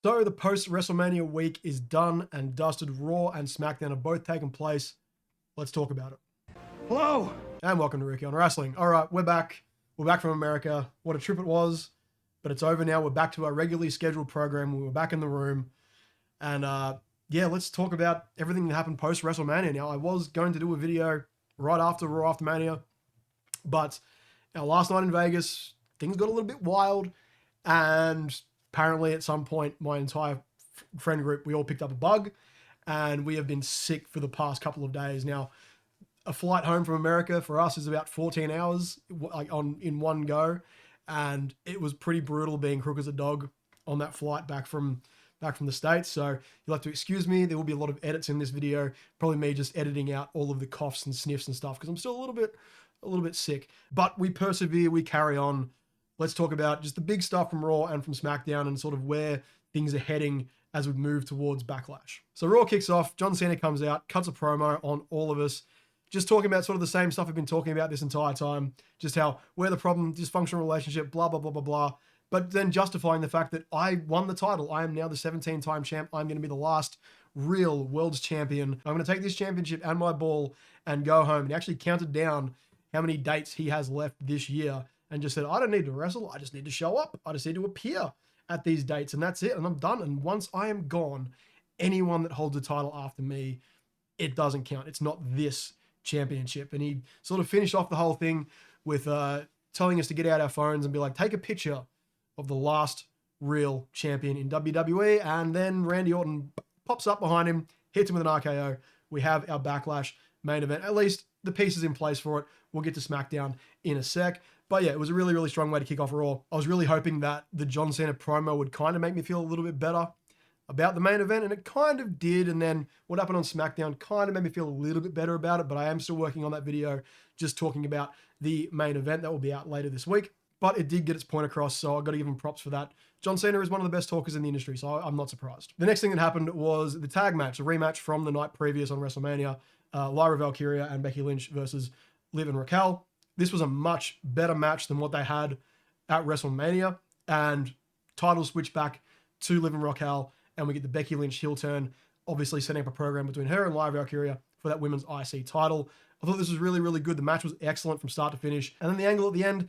So the post-WrestleMania week is done and dusted. Raw and Smackdown have both taken place. Let's talk about it. Hello. And welcome to Ricky on Wrestling. All right, we're back. We're back from America. What a trip it was, but it's over now. We're back to our regularly scheduled program. We were back in the room. And yeah, let's talk about everything that happened post-WrestleMania. Now, I was going to do a video right after Raw after Mania, but last night in Vegas, things got a little bit wild, and apparently at some point, my entire friend group, we all picked up a bug, and we have been sick for the past couple of days. Now, a flight home from America for us is about 14 hours in one go, and it was pretty brutal being crook as a dog on that flight back from the States. So you'll have to excuse me. There will be a lot of edits in this video, probably me just editing out all of the coughs and sniffs and stuff because I'm still a little bit sick. But we persevere, we carry on. Let's talk about just the big stuff from Raw and from SmackDown and sort of where things are heading as we move towards Backlash. So Raw kicks off. John Cena comes out, cuts a promo on all of us, just talking about sort of the same stuff we've been talking about this entire time, just how we're the problem, dysfunctional relationship, blah, blah, blah, blah, blah. But then justifying the fact that I won the title. I am now the 17-time champ. I'm going to be the last real world's champion. I'm going to take this championship and my ball and go home. And he actually counted down how many dates he has left this year and just said, I don't need to wrestle. I just need to show up. I just need to appear at these dates. And that's it. And I'm done. And once I am gone, anyone that holds a title after me, it doesn't count. It's not this championship. And he sort of finished off the whole thing with telling us to get out our phones and be like, take a picture of the last real champion in WWE. And then Randy Orton pops up behind him, hits him with an RKO. We have our Backlash main event. At least the pieces in place for it. We'll get to SmackDown in a sec. But yeah, it was a really, really strong way to kick off Raw. I was really hoping that the John Cena promo would kind of make me feel a little bit better about the main event, and it kind of did. And then what happened on SmackDown kind of made me feel a little bit better about it, but I am still working on that video just talking about the main event that will be out later this week. But it did get its point across, so I've got to give him props for that. John Cena is one of the best talkers in the industry, so I'm not surprised. The next thing that happened was the tag match, a rematch from the night previous on WrestleMania. Lyra Valkyria and Becky Lynch versus Liv and Raquel. This was a much better match than what they had at WrestleMania, and title switch back to Liv and Raquel, and we get the Becky Lynch heel turn, obviously setting up a program between her and Lyra Valkyria for that women's IC title. I thought this was really, really good. The match was excellent from start to finish, and then the angle at the end,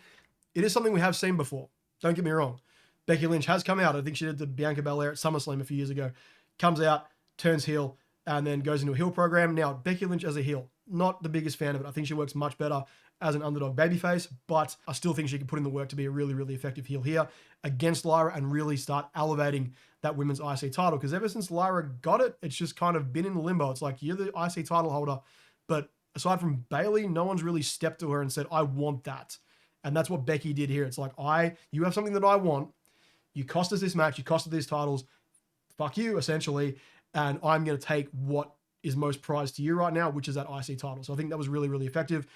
it is something we have seen before. Don't get me wrong. Becky Lynch has come out. I think she did the Bianca Belair at SummerSlam a few years ago. Comes out, turns heel, and then goes into a heel program. Now, Becky Lynch as a heel, not the biggest fan of it. I think she works much better as an underdog babyface, but I still think she could put in the work to be a really, really effective heel here against Lyra and really start elevating that women's IC title. Because ever since Lyra got it, it's just kind of been in limbo. It's like, you're the IC title holder, but aside from Bayley, no one's really stepped to her and said, I want that. And that's what Becky did here. It's like, you have something that I want. You cost us this match. You cost us these titles. Fuck you, essentially. And I'm going to take what is most prized to you right now, which is that IC title. So I think that was really, really effective.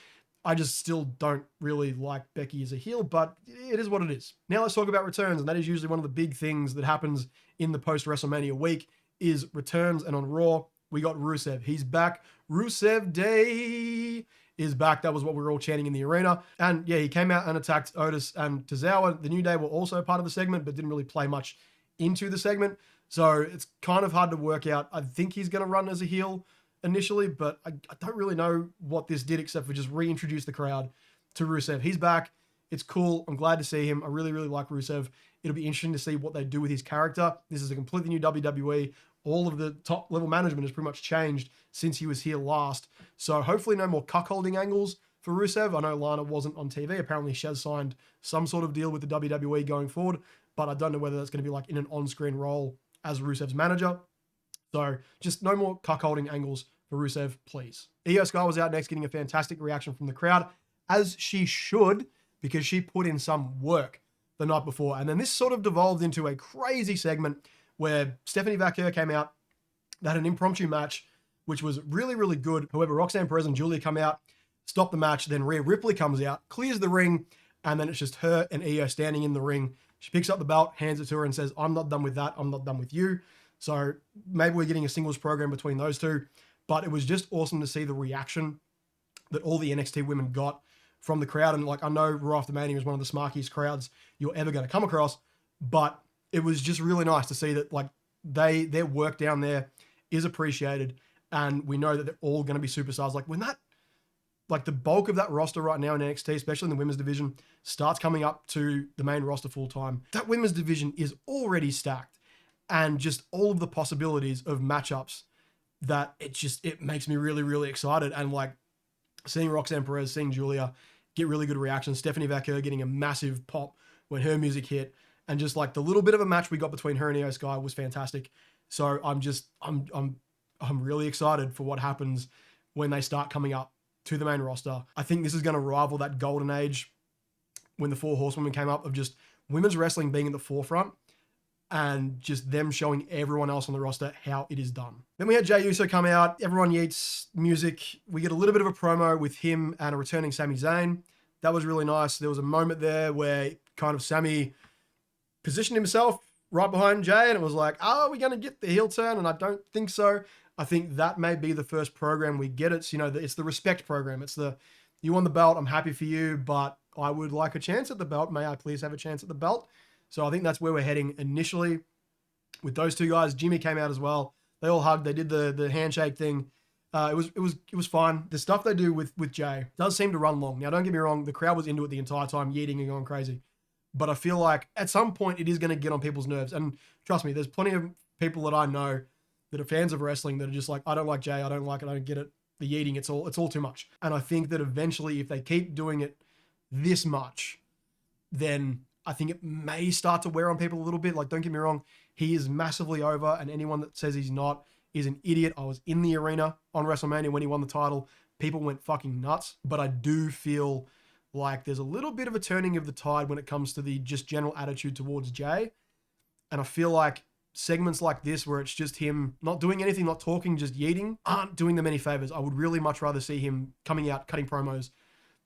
I just still don't really like Becky as a heel, but it is what it is. Now let's talk about returns, and that is usually one of the big things that happens in the post-WrestleMania week is returns. And on Raw, we got Rusev. He's back. Rusev Day is back. That was what we were all chanting in the arena. And yeah, he came out and attacked Otis and Tozawa. The New Day were also part of the segment, but didn't really play much into the segment. So it's kind of hard to work out. I think he's going to run as a heel initially, but I don't really know what this did except for just reintroduce the crowd to Rusev. He's back. It's cool. I'm glad to see him. I really, really like Rusev. It'll be interesting to see what they do with his character. This is a completely new WWE. All of the top level management has pretty much changed since he was here last. So hopefully no more cuckolding angles for Rusev. I know Lana wasn't on TV. Apparently she has signed some sort of deal with the WWE going forward, but I don't know whether that's going to be like in an on-screen role as Rusev's manager. So just no more cuckolding angles for Rusev, please. Io Sky was out next, getting a fantastic reaction from the crowd, as she should, because she put in some work the night before. And then this sort of devolved into a crazy segment where Stephanie Vaquer came out. They had an impromptu match, which was really, really good. However, Roxanne Perez and Julia come out, stop the match. Then Rhea Ripley comes out, clears the ring, and then it's just her and Io standing in the ring. She picks up the belt, hands it to her, and says, I'm not done with that. I'm not done with you. So maybe we're getting a singles program between those two. But it was just awesome to see the reaction that all the NXT women got from the crowd. And like, I know Raw After Mania is one of the smarkiest crowds you're ever going to come across, but it was just really nice to see that like their work down there is appreciated, and we know that they're all going to be superstars. Like when that, like the bulk of that roster right now in NXT, especially in the women's division, starts coming up to the main roster full time, that women's division is already stacked, and just all of the possibilities of matchups that it makes me really, really excited. And like seeing Roxanne Perez, seeing Julia get really good reactions, Stephanie Vaquer getting a massive pop when her music hit, and just like the little bit of a match we got between her and Io Sky was fantastic. So I'm really excited for what happens when they start coming up to the main roster. I think this is going to rival that golden age when the Four Horsewomen came up, of just women's wrestling being in the forefront and just them showing everyone else on the roster how it is done. Then we had Jey Uso come out. Everyone Yeats music. We get a little bit of a promo with him and a returning Sami Zayn. That was really nice. There was a moment there where kind of Sami positioned himself right behind Jey, and it was like, are we going to get the heel turn? And I don't think so. I think that may be the first program we get. It's, it's the respect program. It's the, you won the belt, I'm happy for you, but I would like a chance at the belt. May I please have a chance at the belt? So I think that's where we're heading initially with those two guys. Jimmy came out as well. They all hugged. They did the handshake thing. It was fine. The stuff they do with Jey does seem to run long. Now, don't get me wrong. The crowd was into it the entire time, yeeting and going crazy. But I feel like at some point it is going to get on people's nerves. And trust me, there's plenty of people that I know that are fans of wrestling that are just like, I don't like Jey. I don't like it. I don't get it. The yeeting, it's all too much. And I think that eventually, if they keep doing it this much, then I think it may start to wear on people a little bit. Like, don't get me wrong, he is massively over, and anyone that says he's not is an idiot. I was in the arena on WrestleMania when he won the title. People went fucking nuts. But I do feel like there's a little bit of a turning of the tide when it comes to the just general attitude towards Jey. And I feel like segments like this, where it's just him not doing anything, not talking, just yeeting, aren't doing them any favors. I would really much rather see him coming out, cutting promos,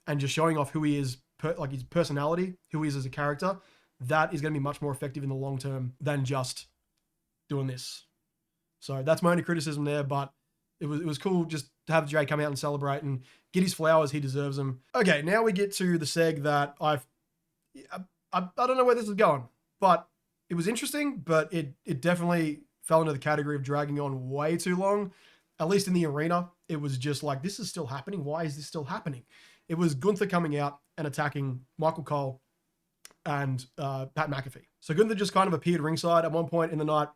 and just showing off who he is, like his personality, who he is as a character. That is going to be much more effective in the long term than just doing this. So that's my only criticism there, but it was cool just to have Jey come out and celebrate and get his flowers. He deserves them. Okay, now we get to the seg that I don't know where this is going, but it was interesting, but it definitely fell into the category of dragging on way too long. At least in the arena, it was just like, this is still happening. Why is this still happening? It was Gunther coming out and attacking Michael Cole and Pat McAfee. So Gunther just kind of appeared ringside at one point in the night,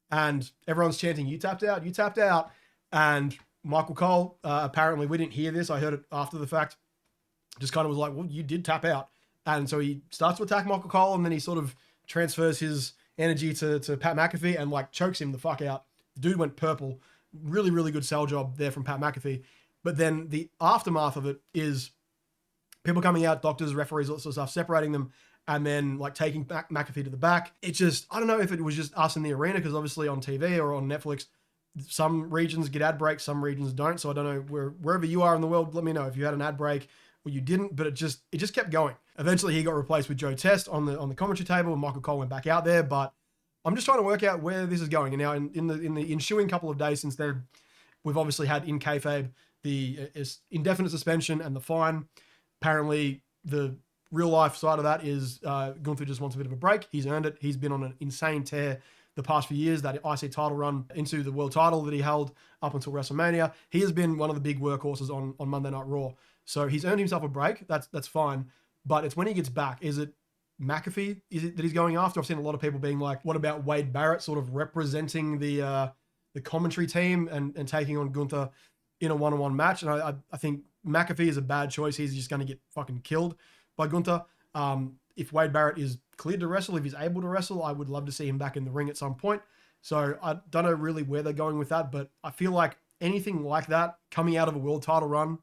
and everyone's chanting, "You tapped out, you tapped out." And Michael Cole, apparently we didn't hear this, I heard it after the fact, just kind of was like, well, you did tap out. And so he starts to attack Michael Cole, and then he sort of transfers his energy to Pat McAfee and like chokes him the fuck out. The dude went purple. Really, really good sell job there from Pat McAfee. But then the aftermath of it is people coming out, doctors, referees, all that sort of stuff, separating them, and then like taking McAfee to the back. It just, I don't know if it was just us in the arena, because obviously on TV or on Netflix, some regions get ad breaks, some regions don't. So I don't know, wherever you are in the world, let me know if you had an ad break or you didn't, but it just kept going. Eventually he got replaced with Joe Test on the commentary table, and Michael Cole went back out there. But I'm just trying to work out where this is going. And now in the ensuing couple of days since then, we've obviously had in kayfabe the indefinite suspension and the fine. Apparently the real life side of that is Gunther just wants a bit of a break. He's earned it. He's been on an insane tear the past few years, that IC title run into the world title that he held up until WrestleMania. He has been one of the big workhorses on Monday Night Raw. So he's earned himself a break. That's fine. But it's when he gets back. Is it McAfee? Is it that he's going after? I've seen a lot of people being like, what about Wade Barrett sort of representing the commentary team and taking on Gunther in a one-on-one match? And I think McAfee is a bad choice. He's just going to get fucking killed by Gunther. If Wade Barrett is cleared to wrestle, if he's able to wrestle, I would love to see him back in the ring at some point. So I don't know really where they're going with that, but I feel like anything like that coming out of a world title run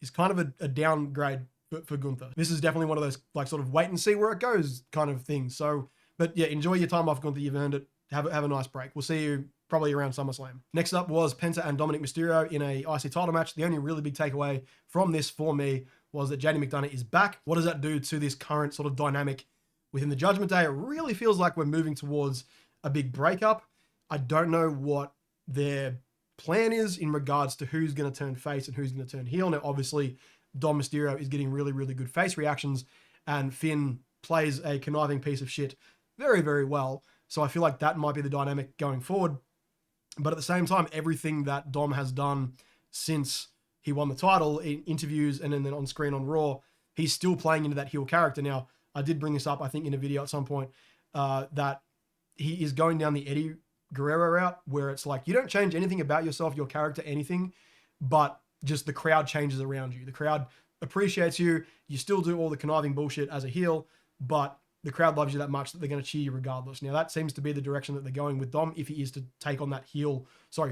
is kind of a downgrade for Gunther. This is definitely one of those like sort of wait and see where it goes kind of things. So, but yeah, enjoy your time off, Gunther. You've earned it. Have a nice break. We'll see you probably around SummerSlam. Next up was Penta and Dominic Mysterio in a IC title match. The only really big takeaway from this for me was that JD McDonough is back. What does that do to this current sort of dynamic within the Judgment Day? It really feels like we're moving towards a big breakup. I don't know what their plan is in regards to who's going to turn face and who's going to turn heel. Now, obviously, Dom Mysterio is getting really, really good face reactions, and Finn plays a conniving piece of shit very, very well. So I feel like that might be the dynamic going forward. But at the same time, everything that Dom has done since he won the title in interviews and then on screen on Raw, he's still playing into that heel character. Now, I did bring this up, I think, in a video at some point, that he is going down the Eddie Guerrero route, where it's like, you don't change anything about yourself, your character, anything, but just the crowd changes around you. The crowd appreciates you. You still do all the conniving bullshit as a heel, but the crowd loves you that much that they're going to cheer you regardless. Now, that seems to be the direction that they're going with Dom if he is to take on that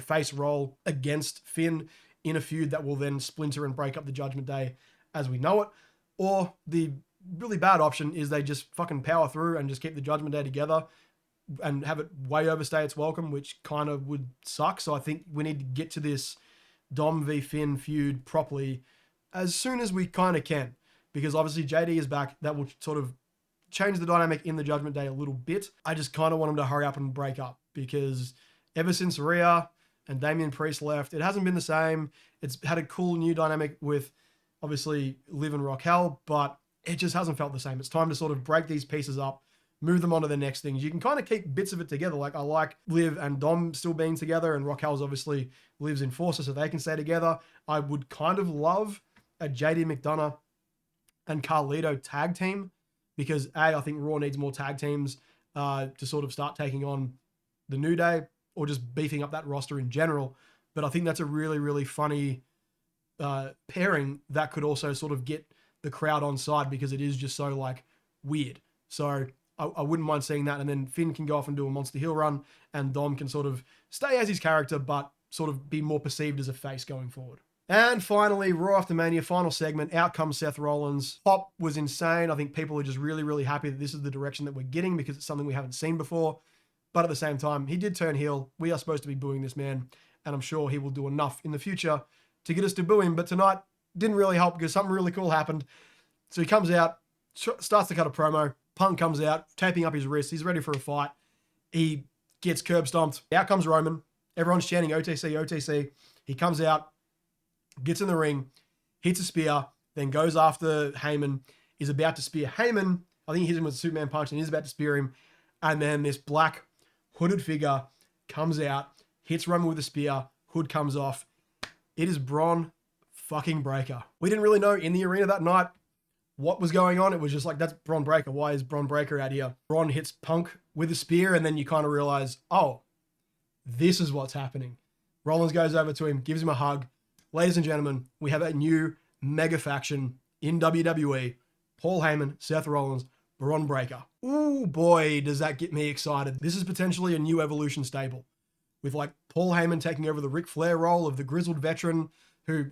face role against Finn in a feud that will then splinter and break up the Judgment Day as we know it. Or the really bad option is they just fucking power through and just keep the Judgment Day together and have it way overstay its welcome, which kind of would suck. So I think we need to get to this Dom v Finn feud properly as soon as we kind of can, because obviously JD is back. That will sort of change the dynamic in the Judgment Day a little bit. I just kind of want him to hurry up and break up, because ever since Rhea and Damian Priest left, it hasn't been the same. It's had a cool new dynamic with obviously Liv and Raquel, but it just hasn't felt the same. It's time to sort of break these pieces up, move them on to the next things. You can kind of keep bits of it together. Like, I like Liv and Dom still being together, and Raquel's obviously Liv's enforcer, so they can stay together. I would kind of love a JD McDonough and Carlito tag team, because I think Raw needs more tag teams to sort of start taking on the New Day, or just beefing up that roster in general. But I think that's a really, really funny pairing that could also sort of get the crowd on side, because it is just so like weird. So I wouldn't mind seeing that. And then Finn can go off and do a monster heel run, and Dom can sort of stay as his character, but sort of be more perceived as a face going forward. And finally, Raw After Mania, final segment, out comes Seth Rollins. Pop was insane. I think people are just really, really happy that this is the direction that we're getting, because it's something we haven't seen before. But at the same time, he did turn heel. We are supposed to be booing this man, and I'm sure he will do enough in the future to get us to boo him. But tonight didn't really help, because something really cool happened. So he comes out, starts to cut a promo. Punk comes out, taping up his wrist. He's ready for a fight. He gets curb stomped. Out comes Roman. Everyone's chanting OTC, OTC. He comes out, gets in the ring, hits a spear, then goes after Heyman, is about to spear Heyman. I think he hits him with a Superman punch and he's about to spear him. And then this black hooded figure comes out, hits Roman with a spear, hood comes off. It is Bron fucking Breakker. We didn't really know in the arena that night what was going on. It was just like, that's Bron Breakker. Why is Bron Breakker out here? Bron hits Punk with a spear, and then you kind of realize, oh, this is what's happening. Rollins goes over to him, gives him a hug. Ladies and gentlemen, we have a new mega faction in WWE. Paul Heyman, Seth Rollins, Bron Breakker. Ooh, boy, does that get me excited. This is potentially a new Evolution stable, with like Paul Heyman taking over the Ric Flair role of the grizzled veteran who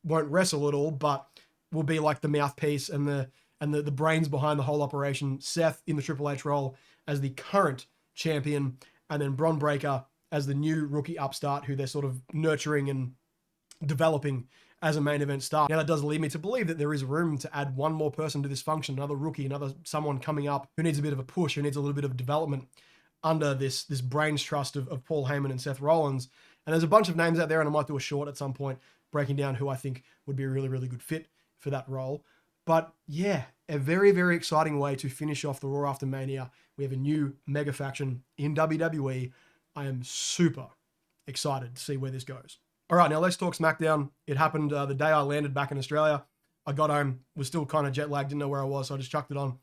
won't wrestle at all, but will be like the mouthpiece and the brains behind the whole operation. Seth in the Triple H role as the current champion, and then Bron Breakker as the new rookie upstart who they're sort of nurturing and developing as a main event star. Now, that does lead me to believe that there is room to add one more person to this function, another rookie, someone coming up who needs a bit of a push, who needs a little bit of development under this brains trust of Paul Heyman and Seth Rollins. And there's a bunch of names out there, and I might do a short at some point breaking down who I think would be a really, really good fit for that role. But yeah, a very, very exciting way to finish off the Raw After Mania. We have a new mega faction in WWE. I am super excited to see where this goes. All right, now let's talk SmackDown. It happened the day I landed back in Australia. I got home, was still kind of jet lagged, didn't know where I was, so I just chucked it on.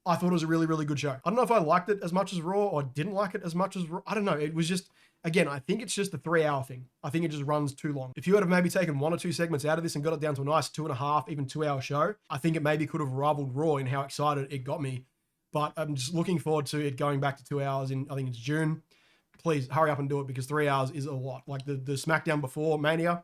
I thought it was a really, really good show. I don't know if I liked it as much as Raw or didn't like it as much as Raw. I don't know. It was just, again, I think it's just a 3-hour thing. I think it just runs too long. If you had have maybe taken 1 or 2 segments out of this and got it down to a nice 2.5, even 2-hour show, I think it maybe could have rivaled Raw in how excited it got me. But I'm just looking forward to it going back to 2 hours in, I think it's June. Please hurry up and do it, because 3 hours is a lot. Like the SmackDown before Mania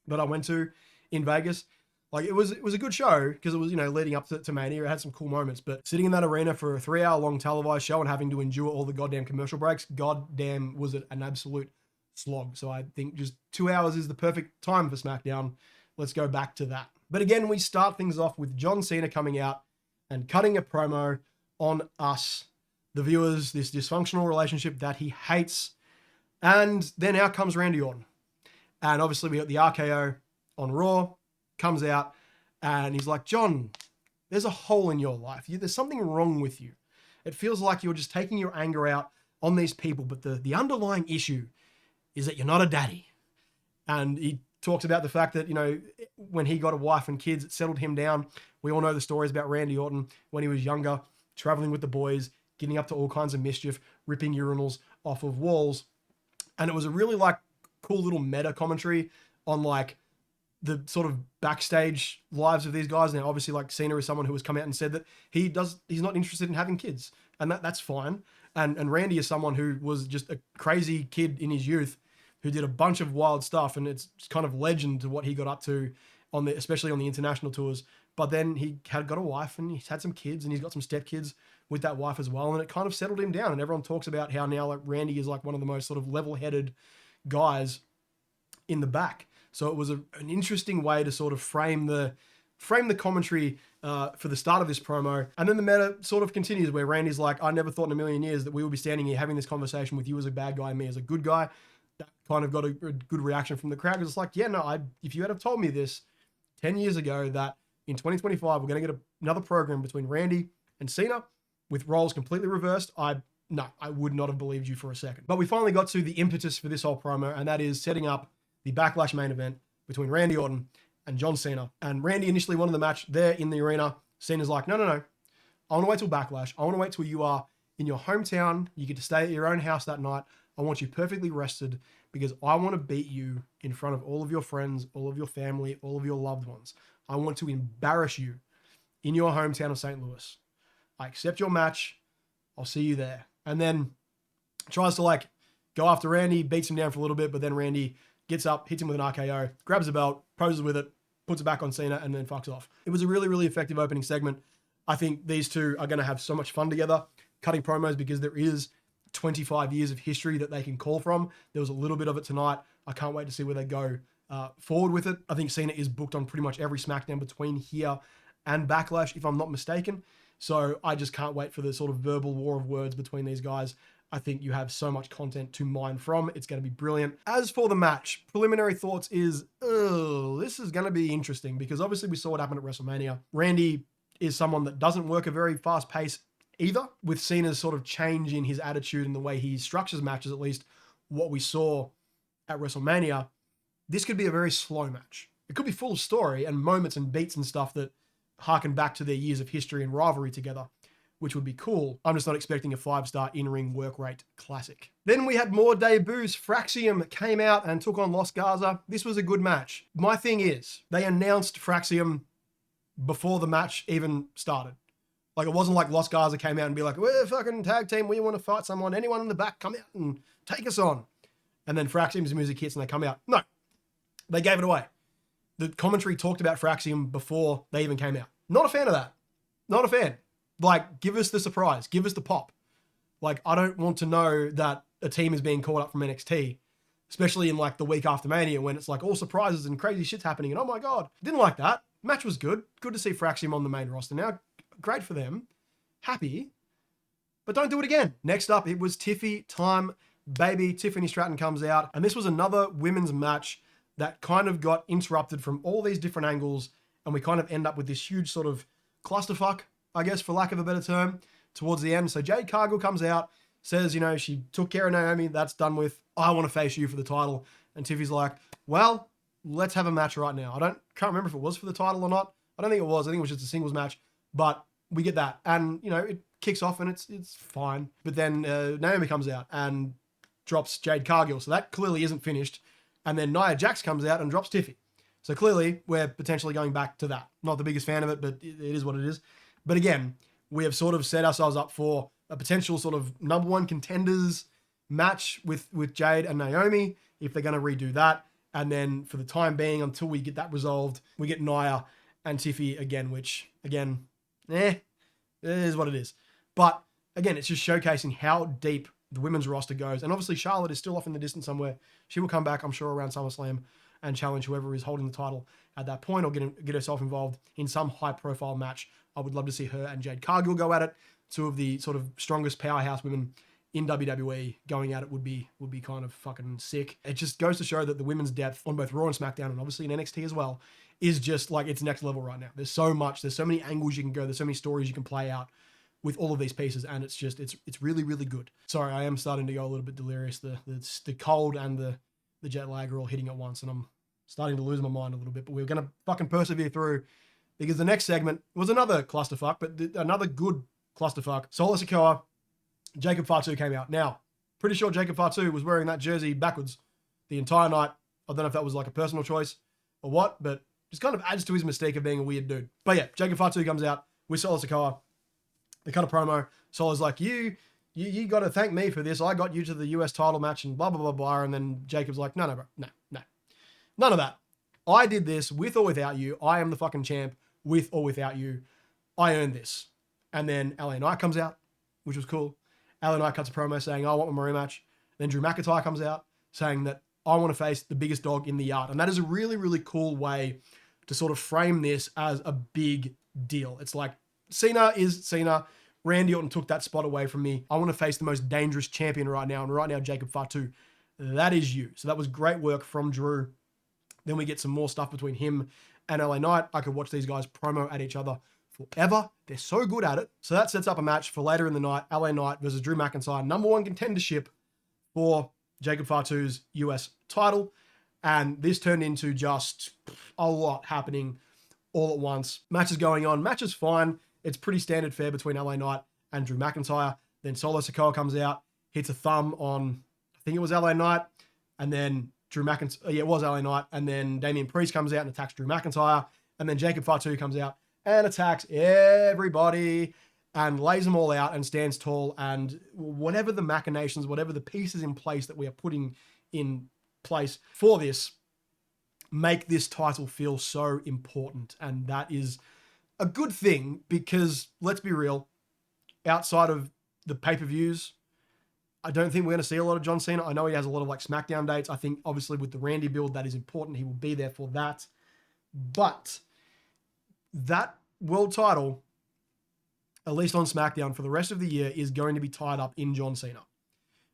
that I went to in Vegas, like it was a good show, because it was, leading up to Mania. It had some cool moments, but sitting in that arena for a 3-hour long televised show and having to endure all the goddamn commercial breaks, goddamn was it an absolute slog. So I think just 2 hours is the perfect time for SmackDown. Let's go back to that. But again, we start things off with John Cena coming out and cutting a promo on us, the viewers, this dysfunctional relationship that he hates. And then out comes Randy Orton. And obviously we got the RKO on Raw, comes out, and he's like, John, there's a hole in your life. There's something wrong with you. It feels like you're just taking your anger out on these people, but the underlying issue is that you're not a daddy. And he talks about the fact that, you know, when he got a wife and kids, it settled him down. We all know the stories about Randy Orton when he was younger, traveling with the boys, getting up to all kinds of mischief, ripping urinals off of walls. And it was a really like cool little meta commentary on like the sort of backstage lives of these guys. Now, obviously, like Cena is someone who has come out and said that he's not interested in having kids, and that's fine. And Randy is someone who was just a crazy kid in his youth who did a bunch of wild stuff, and it's kind of legend to what he got up to especially on the international tours. But then he had got a wife and he's had some kids and he's got some stepkids with that wife as well. And it kind of settled him down. And everyone talks about how now like Randy is like one of the most sort of level-headed guys in the back. So it was an interesting way to sort of frame the commentary for the start of this promo. And then the meta sort of continues where Randy's like, I never thought in a million years that we would be standing here having this conversation with you as a bad guy and me as a good guy. That kind of got a good reaction from the crowd. Because it's like, yeah, no, if you had have told me this 10 years ago that in 2025 we're going to get another program between Randy and Cena with roles completely reversed, I would not have believed you for a second. But we finally got to the impetus for this whole promo, and that is setting up the Backlash main event between Randy Orton and John Cena. And Randy initially wanted the match there in the arena. Cena's like, no. I want to wait till Backlash. I want to wait till you are in your hometown. You get to stay at your own house that night. I want you perfectly rested because I want to beat you in front of all of your friends, all of your family, all of your loved ones. I want to embarrass you in your hometown of St. Louis. I accept your match. I'll see you there. And then tries to like go after Randy, beats him down for a little bit, but then Randy gets up, hits him with an RKO, grabs the belt, poses with it, puts it back on Cena, and then fucks off. It was a really, really effective opening segment. I think these two are going to have so much fun together, cutting promos, because there is 25 years of history that they can call from. There was a little bit of it tonight. I can't wait to see where they go forward with it. I think Cena is booked on pretty much every SmackDown between here and Backlash, if I'm not mistaken. So I just can't wait for the sort of verbal war of words between these guys. I think you have so much content to mine from. It's going to be brilliant. As for the match, preliminary thoughts is, this is going to be interesting because obviously we saw what happened at WrestleMania. Randy is someone that doesn't work a very fast pace either. With Cena's sort of change in his attitude and the way he structures matches, at least what we saw at WrestleMania, this could be a very slow match. It could be full of story and moments and beats and stuff that harken back to their years of history and rivalry together, which would be cool. I'm just not expecting a 5-star in-ring work rate classic. Then we had more debuts. Fraxium came out and took on Los Garza. This was a good match. My thing is, they announced Fraxium before the match even started. Like, it wasn't like Los Garza came out and be like, we're a fucking tag team, we want to fight someone, anyone in the back, come out and take us on. And then Fraxium's music hits and they come out. No, they gave it away. The commentary talked about Fraxium before they even came out. Not a fan of that. Not a fan. Like, give us the surprise. Give us the pop. Like, I don't want to know that a team is being called up from NXT, especially in like the week after Mania when it's like all surprises and crazy shit's happening and oh my God. Didn't like that. Match was good. Good to see Fraxium on the main roster now. Great for them. Happy. But don't do it again. Next up, it was Tiffy time. Baby, Tiffany Stratton comes out. And this was another women's match that kind of got interrupted from all these different angles. And we kind of end up with this huge sort of clusterfuck, I guess, for lack of a better term, towards the end. So Jade Cargill comes out, says, you know, she took care of Naomi. That's done with. I want to face you for the title. And Tiffy's like, well, let's have a match right now. Can't remember if it was for the title or not. I don't think it was. I think it was just a singles match. But we get that. And, you know, it kicks off and it's fine. But then Naomi comes out and drops Jade Cargill. So that clearly isn't finished. And then Nia Jax comes out and drops Tiffy. So clearly we're potentially going back to that. Not the biggest fan of it, but it is what it is. But again, we have sort of set ourselves up for a potential sort of number one contenders match with Jade and Naomi, if they're going to redo that. And then for the time being, until we get that resolved, we get Nia and Tiffy again, which again, it is what it is. But again, it's just showcasing how deep the women's roster goes. And obviously Charlotte is still off in the distance somewhere. She will come back, I'm sure, around SummerSlam and challenge whoever is holding the title at that point or get herself involved in some high-profile match. I would love to see her and Jade Cargill go at it. Two of the sort of strongest powerhouse women in WWE going at it would be kind of fucking sick. It just goes to show that the women's depth on both Raw and SmackDown, and obviously in NXT as well, is just like it's next level right now. There's so much. There's so many angles you can go. There's so many stories you can play out with all of these pieces, and it's really, really good. Sorry, I am starting to go a little bit delirious. The cold and the jet lag are all hitting at once, and I'm starting to lose my mind a little bit, but we're going to fucking persevere through, because the next segment was another clusterfuck, but another good clusterfuck. Solo Sikoa, Jacob Fatu came out. Now, pretty sure Jacob Fatu was wearing that jersey backwards the entire night. I don't know if that was like a personal choice or what, but just kind of adds to his mystique of being a weird dude. But yeah, Jacob Fatu comes out with Solo Sikoa. They cut a promo. Solo's like, you got to thank me for this. I got you to the US title match and blah, blah, blah, blah. And then Jacob's like, no, bro. No. None of that. I did this with or without you. I am the fucking champ with or without you. I earned this. And then LA Knight comes out, which was cool. LA Knight cuts a promo saying, I want my rematch. Then Drew McIntyre comes out saying that I want to face the biggest dog in the yard. And that is a really, really cool way to sort of frame this as a big deal. It's like, Cena is Cena. Randy Orton took that spot away from me. I want to face the most dangerous champion right now. And right now, Jacob Fatu, that is you. So that was great work from Drew. Then we get some more stuff between him and LA Knight. I could watch these guys promo at each other forever. They're so good at it. So that sets up a match for later in the night. LA Knight versus Drew McIntyre. Number one contendership for Jacob Fatu's US title. And this turned into just a lot happening all at once. Matches going on. Match is fine. It's pretty standard fare between LA Knight and Drew McIntyre. Then Solo Sikoa comes out, hits a thumb on, I think it was LA Knight. And then Drew McIntyre, yeah, it was LA Knight. And then Damian Priest comes out and attacks Drew McIntyre. And then Jacob Fatu comes out and attacks everybody and lays them all out and stands tall. And whatever the machinations, whatever the pieces in place that we are putting in place for this, make this title feel so important. And that is a good thing, because let's be real, outside of the pay-per-views, I don't think we're going to see a lot of John Cena. I know he has a lot of like Smackdown dates. I think obviously with the Randy build, that is important. He will be there for that. But that world title, at least on Smackdown for the rest of the year, is going to be tied up in John Cena.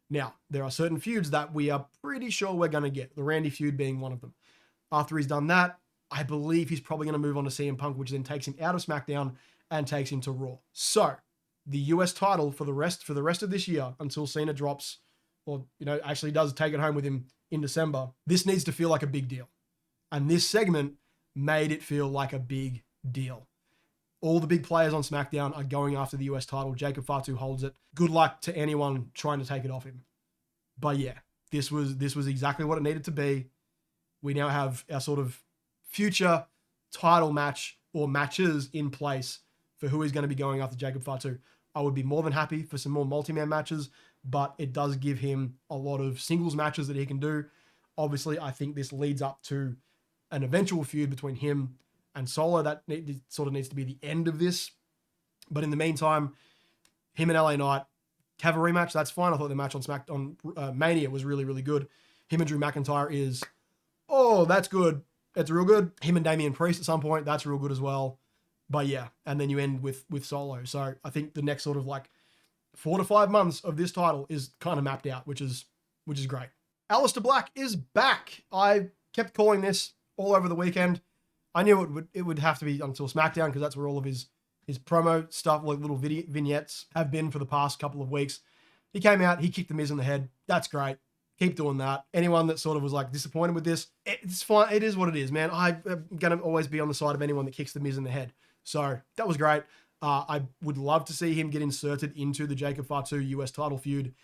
Now, there are certain feuds that we are pretty sure we're going to get, the Randy feud being one of them. After he's done that, I believe he's probably going to move on to CM Punk, which then takes him out of SmackDown and takes him to Raw. So, the US title for the rest of this year, until Cena drops, or actually does take it home with him in December, this needs to feel like a big deal. And this segment made it feel like a big deal. All the big players on SmackDown are going after the US title. Jacob Fatu holds it. Good luck to anyone trying to take it off him. But yeah, this was exactly what it needed to be. We now have our sort of future title match or matches in place for who is going to be going after Jacob Fatu. I would be more than happy for some more multi-man matches, but it does give him a lot of singles matches that he can do. Obviously, I think this leads up to an eventual feud between him and Solo. That sort of needs to be the end of this. But in the meantime, him and LA Knight have a rematch. That's fine. I thought the match on Mania was really, really good. Him and Drew McIntyre is, that's good. It's real good. Him and Damian Priest at some point, that's real good as well. But yeah, and then you end with Solo. So I think the next sort of like 4 to 5 months of this title is kind of mapped out, which is great. Aleister Black is back. I kept calling this all over the weekend. I knew it would have to be until SmackDown, because that's where all of his promo stuff, like little vignettes, have been for the past couple of weeks. He came out, he kicked the Miz in the head. That's great. Keep doing that. Anyone that sort of was like disappointed with this, it's fine. It is what it is, man. I'm going to always be on the side of anyone that kicks the Miz in the head. So that was great. I would love to see him get inserted into the Jacob Fatu US title feud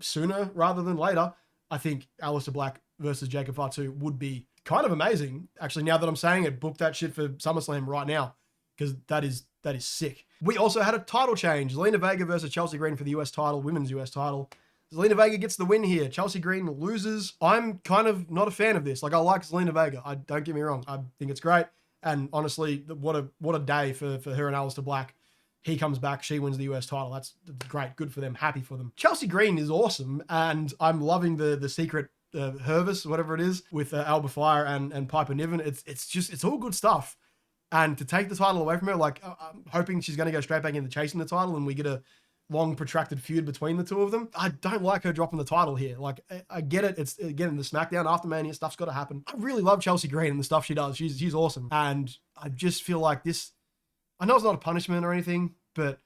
sooner rather than later. I think Aleister Black versus Jacob Fatu would be kind of amazing. Actually, now that I'm saying it, book that shit for SummerSlam right now, because that is sick. We also had a title change. Zelina Vega versus Chelsea Green for the US title, women's US title. Zelina Vega gets the win here. Chelsea Green loses. I'm kind of not a fan of this. Like, I like Zelina Vega. Don't get me wrong. I think it's great. And honestly, what a day for her and Aleister Black. He comes back, she wins the US title. That's great. Good for them. Happy for them. Chelsea Green is awesome, and I'm loving the secret Hervis, whatever it is, with Alba Fire and Piper Niven. It's all good stuff. And to take the title away from her, like, I'm hoping she's going to go straight back into chasing the title and we get a long protracted feud between the two of them. I don't like her dropping the title here. Like, I get it. It's, again, the SmackDown after Mania stuff's got to happen. I really love Chelsea Green and the stuff she does. She's awesome. And I just feel like this, I know it's not a punishment or anything, but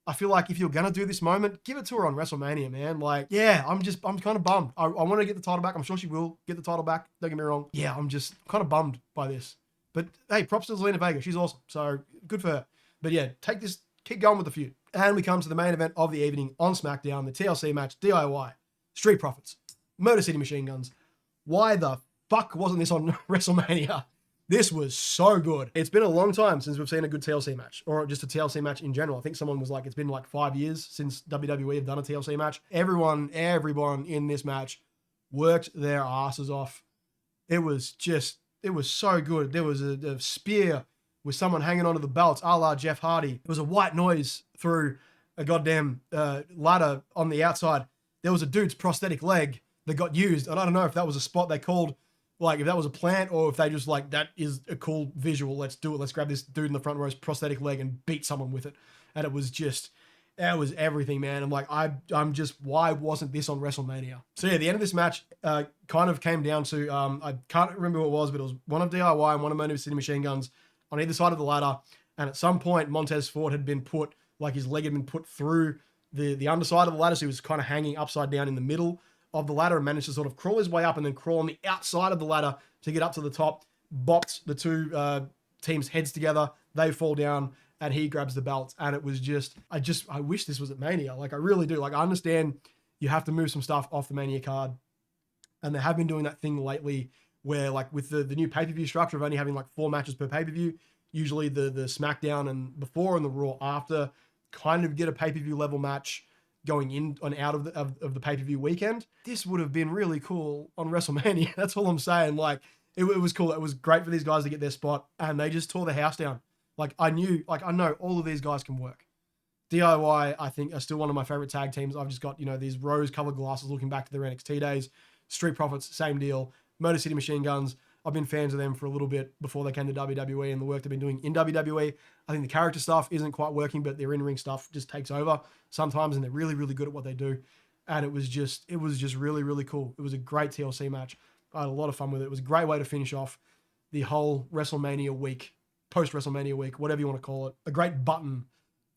I feel like if you're gonna do this moment, give it to her on WrestleMania, man. Like, yeah, I'm kind of bummed. I want to get the title back. I'm sure she will get the title back. Don't get me wrong. Yeah, I'm just kind of bummed by this. But hey, props to Zelina Vega. She's awesome. So good for her. But yeah, keep going with the feud. And we come to the main event of the evening on SmackDown, the TLC match, DIY, Street Profits, Motor City Machine Guns. Why the fuck wasn't this on WrestleMania? This was so good. It's been a long time since we've seen a good TLC match, or just a TLC match in general. I think someone was like, it's been like 5 years since WWE have done a TLC match. Everyone in this match worked their asses off. It was so good. There was a spear with someone hanging onto the belts, a la Jeff Hardy. There was a white noise through a goddamn ladder on the outside. There was a dude's prosthetic leg that got used. And I don't know if that was a spot they called, like if that was a plant or if they just like, that is a cool visual. Let's do it. Let's grab this dude in the front row's prosthetic leg and beat someone with it. And it was everything, man. I'm like, I'm just, why wasn't this on WrestleMania? So yeah, the end of this match kind of came down to, I can't remember what it was, but it was one of DIY and one of Motor City Machine Guns on either side of the ladder. And at some point, Montez Ford had been put, like his leg had been put through the underside of the ladder. So he was kind of hanging upside down in the middle of the ladder and managed to sort of crawl his way up and then crawl on the outside of the ladder to get up to the top, bopped the two teams' heads together. They fall down and he grabs the belt. And it was I wish this was at Mania. Like, I really do. Like, I understand you have to move some stuff off the Mania card. And they have been doing that thing lately where, like, with the new pay-per-view structure of only having like 4 matches per pay-per-view, usually the SmackDown and before and the Raw after kind of get a pay-per-view level match going in and out of the pay-per-view weekend. This would have been really cool on WrestleMania. That's all I'm saying. Like, it was cool. It was great for these guys to get their spot, and they just tore the house down. Like, I know all of these guys can work. DIY, I think, are still one of my favorite tag teams. I've just got, these rose-colored glasses looking back to their NXT days. Street Profits, same deal. Motor City Machine Guns, I've been fans of them for a little bit before they came to WWE and the work they've been doing in WWE. I think the character stuff isn't quite working, but their in-ring stuff just takes over sometimes, and they're really, really good at what they do. And it was just really, really cool. It was a great TLC match. I had a lot of fun with it. It was a great way to finish off the whole WrestleMania week, post-WrestleMania week, whatever you want to call it. A great button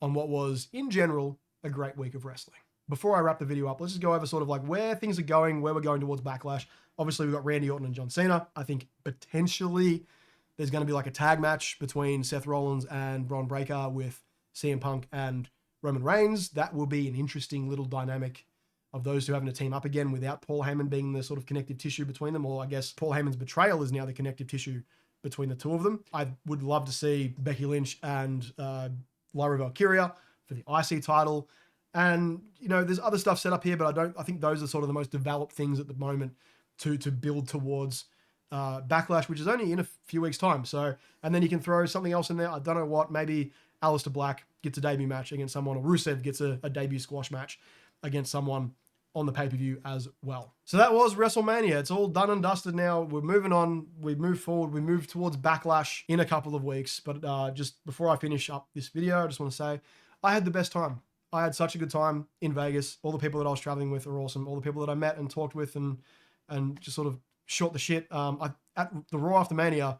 on what was, in general, a great week of wrestling. Before I wrap the video up, let's just go over sort of like where things are going, where we're going towards Backlash. Obviously, we've got Randy Orton and John Cena. I think potentially there's going to be like a tag match between Seth Rollins and Braun Breaker with CM Punk and Roman Reigns. That will be an interesting little dynamic of those two having to team up again without Paul Heyman being the sort of connective tissue between them. Or I guess Paul Heyman's betrayal is now the connective tissue between the two of them. I would love to see Becky Lynch and Lyra Valkyria for the IC title. And, there's other stuff set up here, but I think those are sort of the most developed things at the moment to build towards Backlash, which is only in a few weeks' time. So, and then you can throw something else in there. I don't know what. Maybe Aleister Black gets a debut match against someone, or Rusev gets a debut squash match against someone on the pay-per-view as well. So that was WrestleMania. It's all done and dusted now. We're moving on. We move forward. We move towards Backlash in a couple of weeks. But just before I finish up this video, I just want to say I had the best time. I had such a good time in Vegas. All the people that I was traveling with are awesome. All the people that I met and talked with and just sort of shot the shit. At the Raw after Mania,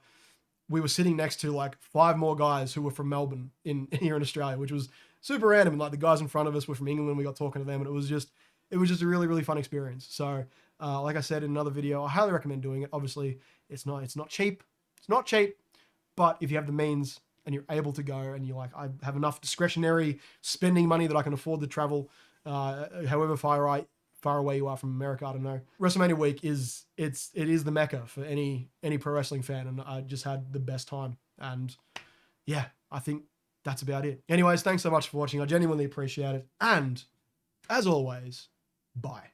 we were sitting next to like 5 more guys who were from Melbourne here in Australia, which was super random. And like the guys in front of us were from England. We got talking to them, and it was just a really, really fun experience. So like I said in another video, I highly recommend doing it. Obviously, it's not cheap. It's not cheap, but if you have the means and you're able to go and you're like, I have enough discretionary spending money that I can afford to travel, however far away you are from America, I don't know. WrestleMania week it is the mecca for any pro wrestling fan, and I just had the best time. And yeah, I think that's about it. Anyways, thanks so much for watching. I genuinely appreciate it. And as always, bye.